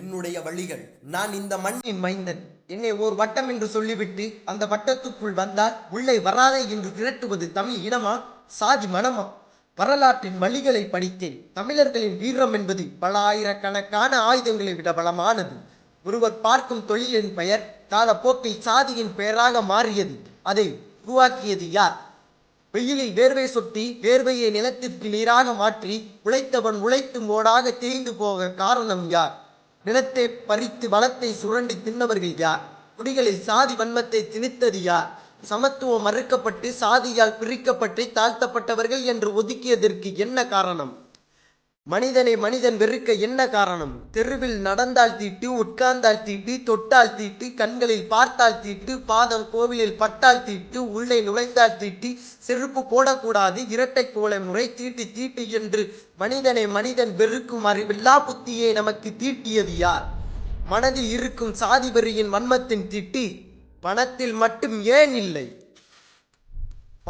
என்னுடைய வழிகள். நான் இந்த மண்ணின் மைந்தன். என்னை ஓர் வட்டம் என்று சொல்லிவிட்டு அந்த வட்டத்துக்குள் வந்தால் உள்ளே வராதே என்று திரட்டுவது தமிழ் இனமா, சாதி மனமா? வரலாற்றின் வழிகளை படித்தேன். தமிழர்களின் வீரம் என்பது பல ஆயிரக்கணக்கான ஆயுதங்களை விட பலமானது. ஒருவர் பார்க்கும் தொழிலின் பெயர் காலப்போக்கில் சாதியின் பெயராக மாறியது. அதை உருவாக்கியது யார்? வெயிலில் வேர்வை சொட்டி வேர்வையை நிலத்திற்கு நீராக மாற்றி உழைத்தவன் உழைத்து மோடாக தேய்ந்து போக காரணம் யார்? நிலத்தை பறித்து வளத்தை சுரண்டி தின்னவர்கள் யார்? குடிகளில் சாதி வன்மத்தை திணித்தது யார்? சமத்துவம் மறுக்கப்பட்டு சாதியால் பிரிக்கப்பட்டு தாழ்த்தப்பட்டவர்கள் என்று ஒதுக்கியதற்கு என்ன காரணம்? மனிதனை மனிதன் வெறுக்க என்ன காரணம்? தெருவில் நடந்தால் தீட்டு, உட்கார்ந்தால் தீட்டு, தொட்டால் தீட்டு, கண்களில் பார்த்தால் தீட்டு, பாதம் கோவிலில் பட்டால் தீட்டு, உள்ளே நுழைந்தால் தீட்டு, செருப்பு போடக்கூடாது, இரட்டை கோலை முறை, தீட்டு தீட்டு என்று மனிதனை மனிதன் வெறுக்கும் அறிவில்லா புத்தியை நமக்கு தீட்டியது யார்? மனதில் இருக்கும் சாதி வெறியின் வன்மத்தின் தீட்டு பணத்தில் மட்டும் ஏன் இல்லை?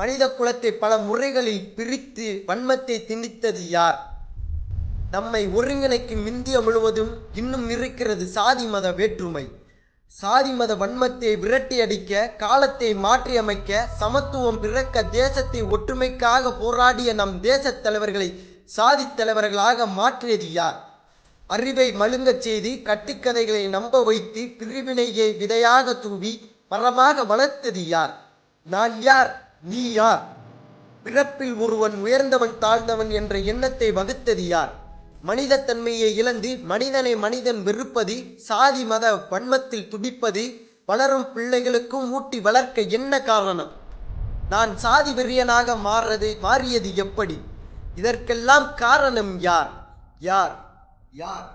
மனித குலத்தை பல முறைகளில் பிரித்து வன்மத்தை திணித்தது யார்? நம்மை ஒருங்கிணைக்கும் இந்தியா முழுவதும் இன்னும் இருக்கிறது சாதி மத வேற்றுமை. சாதி மத வன்மத்தை விரட்டி அடிக்க, காலத்தை மாற்றி அமைக்க, சமத்துவம் பிறக்க, தேசத்தை ஒற்றுமைக்காக போராடிய நம் தேச தலைவர்களை சாதி தலைவர்களாக மாற்றியது யார்? அறிவை மழுங்கச் செய்து கட்டுக்கதைகளை நம்ப வைத்து பிரிவினையை விதையாக தூவி மரமாக வளர்த்தது யார்? நான் யார், நீ யார்? பிறப்பில் ஒருவன் உயர்ந்தவன் தாழ்ந்தவன் என்ற எண்ணத்தை வகுத்தது யார்? மனிதத்தன்மையை இழந்து மனிதனை மனிதன் வெறுப்பது, சாதி மத வன்மத்தில் துடிப்பது வளரும் பிள்ளைகளுக்கும் ஊட்டி வளர்க்க என்ன காரணம்? நான் சாதி வெறியனாக மாறியது எப்படி? இதற்கெல்லாம் காரணம் யார்? யார்? யார்?